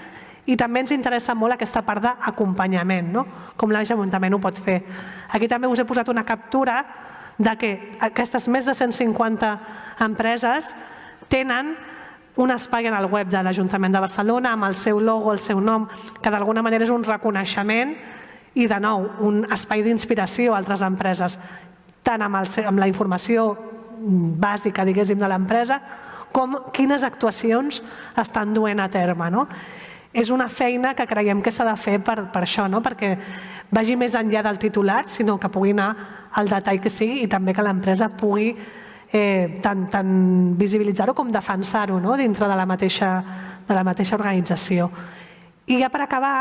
I també ens interessa molt aquesta part d'acompanyament, com l'Ajuntament ho pot fer. Aquí també us he posat una captura de que aquestes més de 150 empreses tenen un espai en el web de l'Ajuntament de Barcelona amb el seu logo, el seu nom, que d'alguna manera és un reconeixement i, de nou, un espai d'inspiració a altres empreses, tant amb la informació bàsica, diguéssim, de l'empresa, com quines actuacions estan duent a terme. És una feina que creiem que s'ha de fer per això, perquè vagi més enllà del titular, sinó que pugui anar al detall que sigui i també que l'empresa pugui tant visibilitzar-ho com defensar-ho dintre de la mateixa organització. I ja per acabar,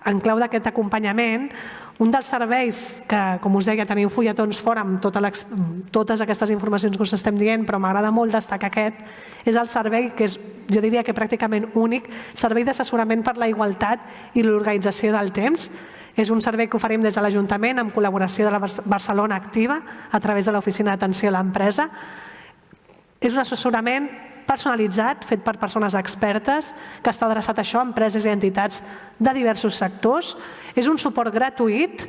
en clau d'aquest acompanyament, un dels serveis que, com us deia, teniu fulletons fora amb totes aquestes informacions que us estem dient, però m'agrada molt destacar aquest, és el servei que és, jo diria que pràcticament únic, servei d'assessorament per la igualtat i l'organització del temps. És un servei que oferim des de l'Ajuntament amb col·laboració de la Barcelona Activa a través de l'Oficina d'Atenció a l'Empresa. És un assessorament personalitzat, fet per persones expertes, que està adreçat a això, a empreses i entitats de diversos sectors. És un suport gratuït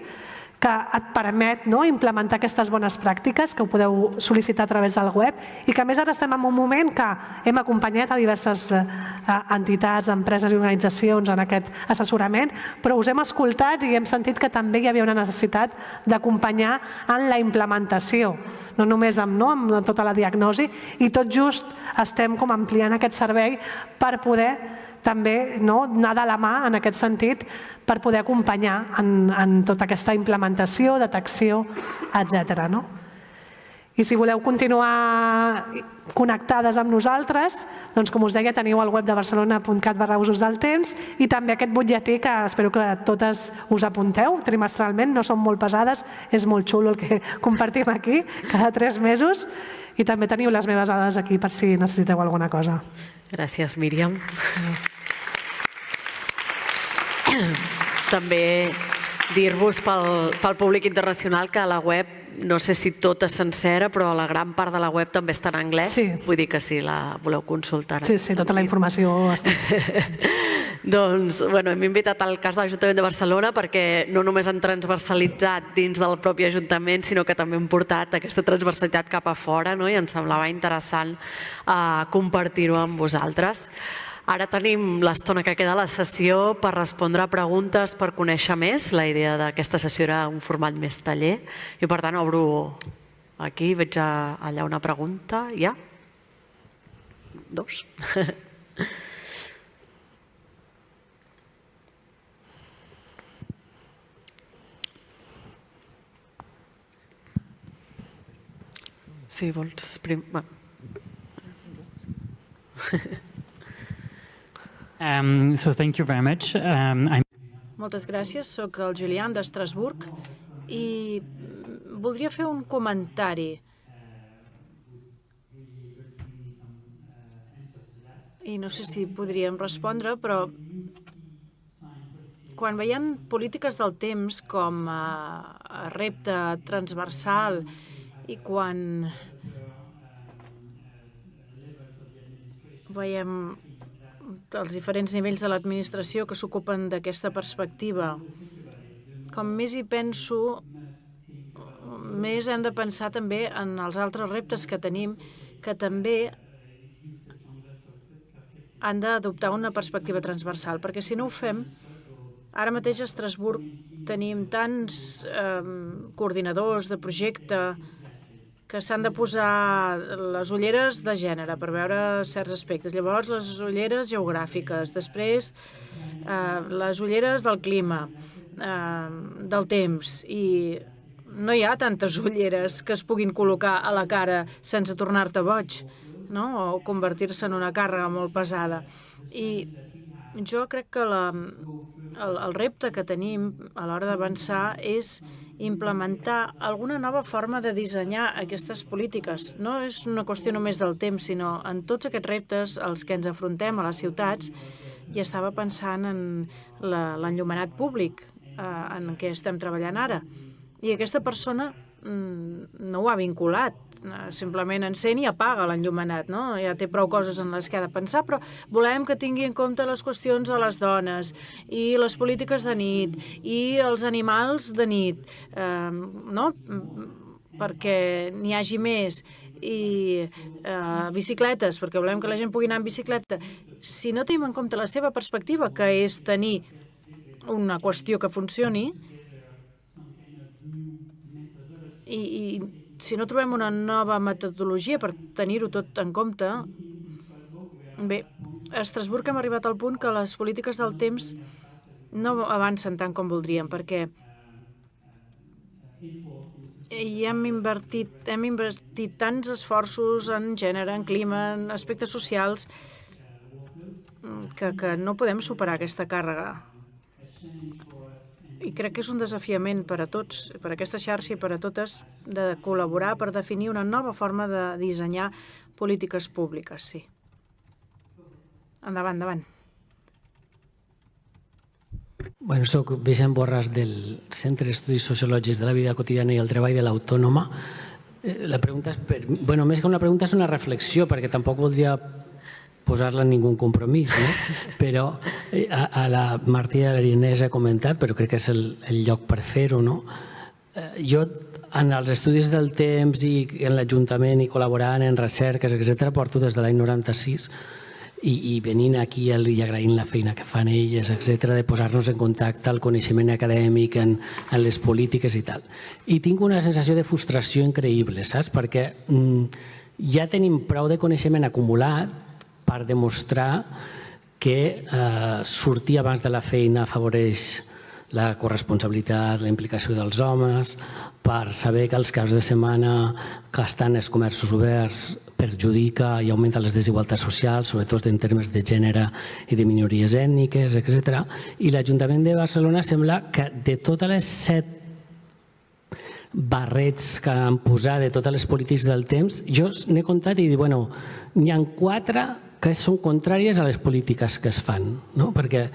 que et permet implementar aquestes bones pràctiques, que ho podeu sol·licitar a través del web, i que a més ara estem en un moment que hem acompanyat a diverses entitats, empreses i organitzacions en aquest assessorament, però us hem escoltat i hem sentit que també hi havia una necessitat d'acompanyar en la implementació, no només amb tota la diagnosi, i tot just estem com ampliant aquest servei per poder també anar de la mà en aquest sentit per poder acompanyar en tota aquesta implementació, detecció, etc. I si voleu continuar connectades amb nosaltres, doncs com us deia, teniu el web de barcelona.cat/usos del temps i també aquest butlletí que espero que totes us apunteu trimestralment, no són molt pesades, és molt xulo el que compartim aquí cada 3 mesos i també teniu les meves dades aquí per si necessiteu alguna cosa. Gràcies, Míriam. També dir-vos pel públic internacional que a la web, no sé si tota sencera, però la gran part de la web també està en anglès. Vull dir que si la voleu consultar. Sí, tota la informació està. Doncs hem invitat al cas de l'Ajuntament de Barcelona perquè no només han transversalitzat dins del propi Ajuntament, sinó que també han portat aquesta transversalitat cap a fora i ens semblava interessant compartir-ho amb vosaltres. Ara tenim l'estona que queda a la sessió per respondre a preguntes, per conèixer més. La idea d'aquesta sessió era un format més taller i per tant obro aquí, veig allà una pregunta. Ja? 2. Si vols... So thank you very much. Moltes gràcies, soc el Julián d'Estrasburg i voldria fer un comentari. I no sé si podríem respondre, però quan veiem polítiques del temps com a repte transversal i quan veiem els diferents nivells de l'administració que s'ocupen d'aquesta perspectiva, com més hi penso, més hem de pensar també en els altres reptes que tenim, que també han d'adoptar una perspectiva transversal, perquè si no ho fem, ara mateix a Estrasburg tenim tants coordinadors de projecte que s'han de posar les ulleres de gènere per veure certs aspectes, llavors les ulleres geogràfiques, després les ulleres del clima, del temps, i no hi ha tantes ulleres que es puguin col·locar a la cara sense tornar-te boig, o convertir-se en una càrrega molt pesada. I jo crec que el repte que tenim a l'hora d'avançar és implementar alguna nova forma de dissenyar aquestes polítiques. No és una qüestió només del temps, sinó en tots aquests reptes als que ens afrontem a les ciutats. I estava pensant en l'enllumenat públic en què estem treballant ara. I aquesta persona no ho ha vinculat, simplement encén i apaga l'enllumenat, ja té prou coses en les que ha de pensar, però volem que tingui en compte les qüestions de les dones i les polítiques de nit i els animals de nit, perquè n'hi hagi més. bicicletes, perquè volem que la gent pugui anar en bicicleta. Si no tenim en compte la seva perspectiva, que és tenir una qüestió que funcioni, i si no trobem una nova metodologia per tenir-ho tot en compte, bé, a Estrasburg hem arribat al punt que les polítiques del temps no avancen tant com voldríem, perquè hem invertit tants esforços en gènere, en clima, en aspectes socials, que no podem superar aquesta càrrega. I crec que és un desafiament per a tots, per a aquesta xarxa i per a totes, de col·laborar per definir una nova forma de dissenyar polítiques públiques, sí. Endavant, endavant. Bueno, soc Vicent Borràs del Centre d'Estudis Sociològics de la Vida Quotidiana i el Treball de l'Autònoma. La pregunta és, més que una pregunta és una reflexió, perquè tampoc voldria posar-la en ningú compromís, no? Però a la Martí Arinès ha comentat, però crec que és el lloc per fer-ho, no? Jo, en els estudis del temps i en l'Ajuntament i col·laborant en recerques, etc., porto des de l'any 96 i venint aquí i agraint la feina que fan elles, etc., de posar-nos en contacte al coneixement acadèmic, en les polítiques i tal. I tinc una sensació de frustració increïble, saps? Perquè ja tenim prou de coneixement acumulat per demostrar que sortir abans de la feina afavoreix la corresponsabilitat, la implicació dels homes, per saber que els caps de setmana que estan els comerços oberts perjudica i augmenta les desigualtats socials, sobretot en termes de gènere i de minories ètniques, etc. I l'Ajuntament de Barcelona sembla que de totes les 7 barrets que han posat, de totes les polítiques del temps, jo n'he comptat i dic, bueno, n'hi ha 4 que són contràries a les polítiques que es fan, no? Perquè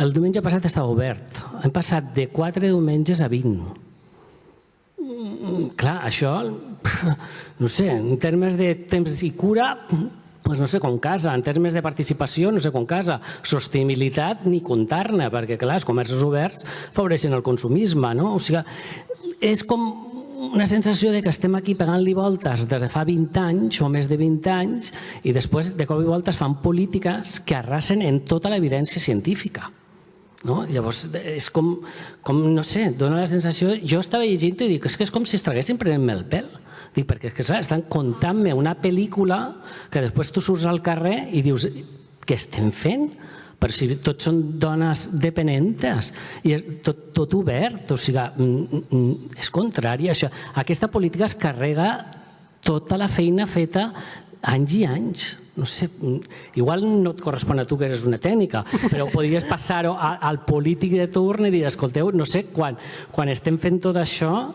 el diumenge passat estava obert. Hem passat de 4 diumenges a 20. Clar, això, no sé, en termes de temps i cura, doncs no sé com casa. En termes de participació, no sé com casa. Sostenibilitat, ni comptar-ne, perquè, clar, els comerços oberts afavoreixen el consumisme, no? O sigui, és com una sensació de que estem aquí pegant-li voltes des de fa 20 anys o més de 20 anys i després de cop i volta es fan polítiques que arrasen en tota l'evidència científica. No? Llavors, és com, no sé, dona la sensació... Jo estava llegint i dic, és que és com si estiguessin prenent-me el pèl. Dic, perquè és que estan contant-me una pel·lícula que després tu surts al carrer i dius, què estem fent? Però si tots són dones dependentes i tot obert, o sigui, és contrari a això. Aquesta política es carrega tota la feina feta anys i anys. No sé, igual no et correspon a tu que eres una tècnica, però podries passar-ho al polític de torn i dir, escolteu, no sé, quan estem fent tot això,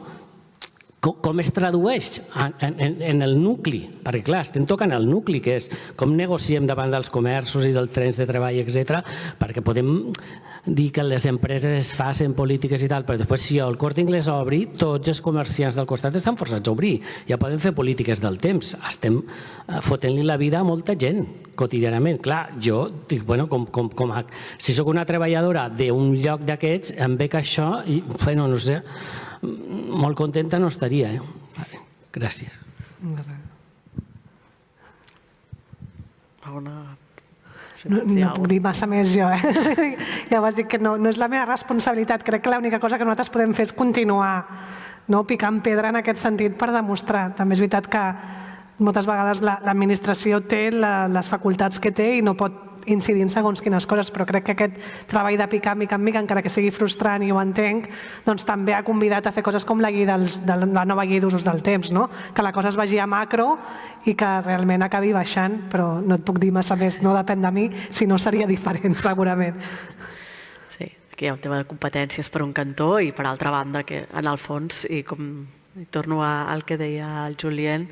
com es tradueix en el nucli? Perquè, clar, estem tocant el nucli, que és com negociem davant dels comerços i dels trens de treball, etc., perquè podem dir que les empreses facin polítiques i tal, però després si el Corte Inglés obri, tots els comerciants del costat estan forçats a obrir. Ja poden fer polítiques del temps. Estem fotent-li la vida a molta gent quotidianament. Clar, jo dic, bueno, si sóc una treballadora d'un lloc d'aquests, em ve que això, i, bueno, no sé, molt contenta no estaria. Vale, gràcies. No puc dir massa més jo. Ja vas dir que no és la meva responsabilitat. Crec que l'única cosa que nosaltres podem fer és continuar picant pedra en aquest sentit per demostrar. També és veritat que moltes vegades l'administració té les facultats que té i no pot incidir en segons quines coses, però crec que aquest treball de picar mica en mica, encara que sigui frustrant i ho entenc, doncs també ha convidat a fer coses com la nova llei d'usos del temps, que la cosa es vagi a macro i que realment acabi baixant, però no et puc dir massa més, no depèn de mi, si no seria diferent segurament. Sí, aquí hi ha un tema de competències per un cantó i per altra banda que en el fons, i com torno al que deia el Julien,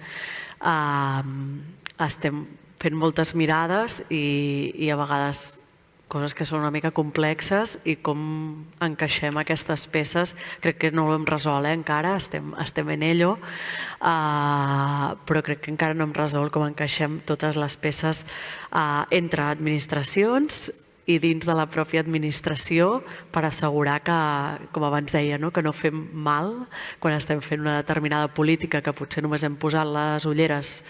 estem fent moltes mirades i a vegades coses que són una mica complexes i com encaixem aquestes peces. Crec que no ho hem resolt encara, estem en ello, però crec que encara no hem resolt com encaixem totes les peces entre administracions, i dins de la pròpia administració per assegurar que, com abans deia, que no fem mal quan estem fent una determinada política, que potser només hem posat les ulleres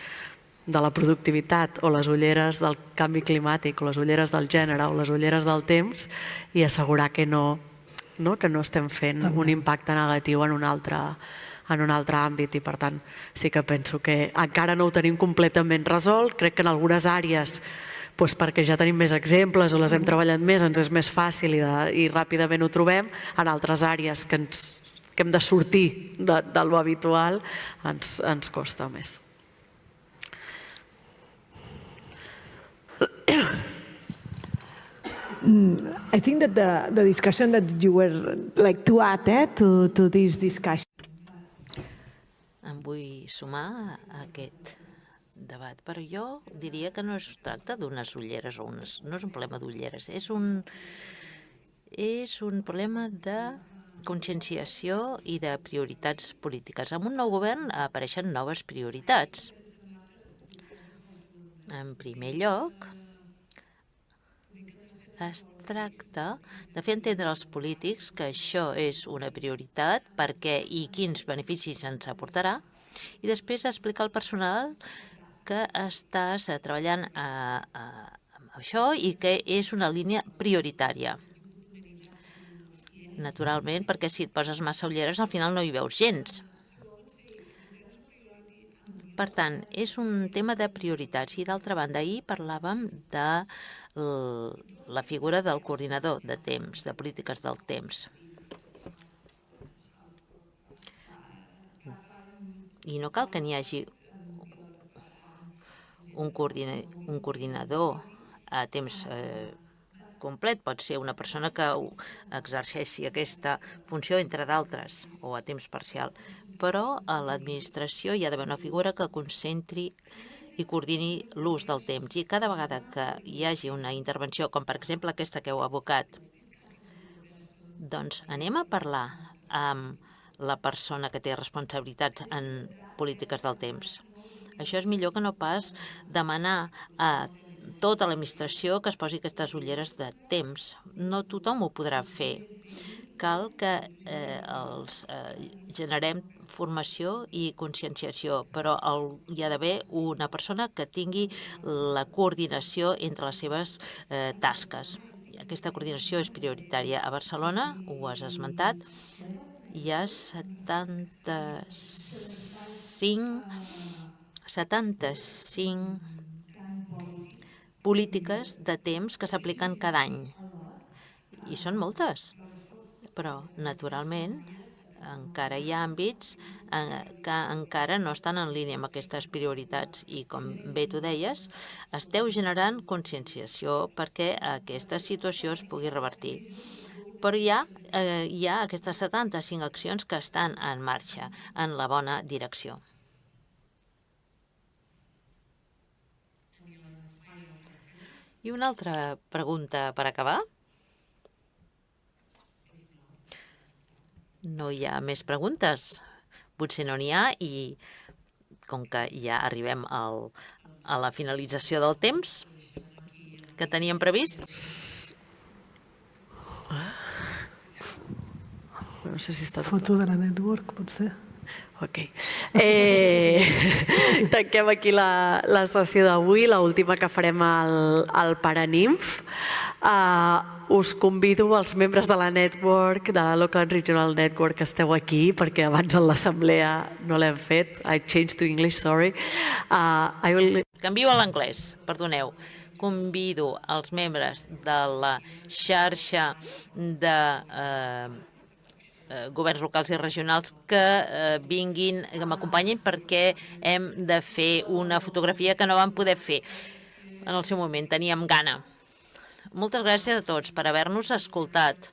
de la productivitat o les ulleres del canvi climàtic o les ulleres del gènere o les ulleres del temps, i assegurar que no estem fent un impacte negatiu en un altre àmbit. I per tant sí que penso que encara no ho tenim completament resolt. Crec que en algunes àrees, perquè ja tenim més exemples o les hem treballat més, ens és més fàcil i ràpidament ho trobem. En altres àrees que hem de sortir de lo habitual ens costa més. I think that the discussion that you were like to add to this discussion. Em vull sumar a aquest debat, però jo diria que no es tracta d'unes ulleres o no és un problema d'ulleres, és un problema de conscienciació i de prioritats polítiques. Amb un nou govern apareixen noves prioritats. En primer lloc, es tracta de fer entendre als polítics que això és una prioritat, per què i quins beneficis ens aportarà, i després explicar al personal que estàs treballant amb això i que és una línia prioritària. Naturalment, perquè si et poses massa ulleres al final no hi veus gens. Per tant, és un tema de prioritats. I d'altra banda, ahir parlàvem de la figura del coordinador de temps, de polítiques del temps. I no cal que n'hi hagi un coordinador a temps complet. Pot ser una persona que exerceixi aquesta funció, entre d'altres, o a temps parcial. Però a l'administració hi ha d'haver una figura que concentri i coordini l'ús del temps. I cada vegada que hi hagi una intervenció, com per exemple aquesta que heu abocat, doncs anem a parlar amb la persona que té responsabilitats en polítiques del temps. Això és millor que no pas demanar a tota l'administració que es posi aquestes ulleres de temps. No tothom ho podrà fer. Cal que generem formació i conscienciació, però hi ha d'haver una persona que tingui la coordinació entre les seves tasques. Aquesta coordinació és prioritària. A Barcelona, ho has esmentat, hi ha 75 polítiques de temps que s'apliquen cada any. I són moltes. Però, naturalment, encara hi ha àmbits que encara no estan en línia amb aquestes prioritats i, com bé tu deies, esteu generant conscienciació perquè aquesta situació es pugui revertir. Però hi ha aquestes 75 accions que estan en marxa en la bona direcció. I una altra pregunta per acabar. No hi ha més preguntes. Potser no n'hi ha i com que ja arribem a la finalització del temps que teníem previst. No sé si està... Foto de la network, potser. Ok. Tanquem aquí la sessió d'avui, l'última que farem al Paranimf. Us convido als membres de la network, de la Local Regional Network, que esteu aquí, perquè abans en l'assemblea no l'hem fet. I changed to English, sorry. Canvio a l'anglès, perdoneu. Convido els membres de la xarxa de governs locals i regionals que vinguin, que m'acompanyin, perquè hem de fer una fotografia que no vam poder fer en el seu moment. Teníem gana. Moltes gràcies a tots per haver-nos escoltat.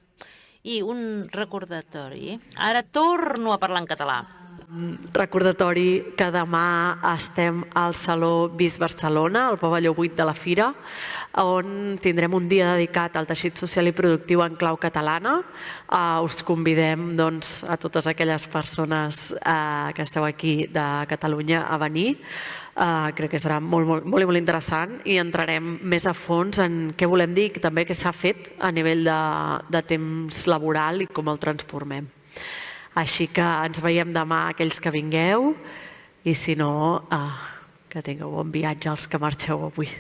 I un recordatori. Ara torno a parlar en català. Recordatori que demà estem al Saló Vis Barcelona, al pavelló 8 de la Fira, on tindrem un dia dedicat al teixit social i productiu en clau catalana. Us convidem a totes aquelles persones que esteu aquí de Catalunya a venir. Crec que serà molt interessant i entrarem més a fons en què volem dir i també què s'ha fet a nivell de temps laboral i com el transformem. Així que ens veiem demà aquells que vingueu i si no, que tingueu bon viatge els que marxeu avui.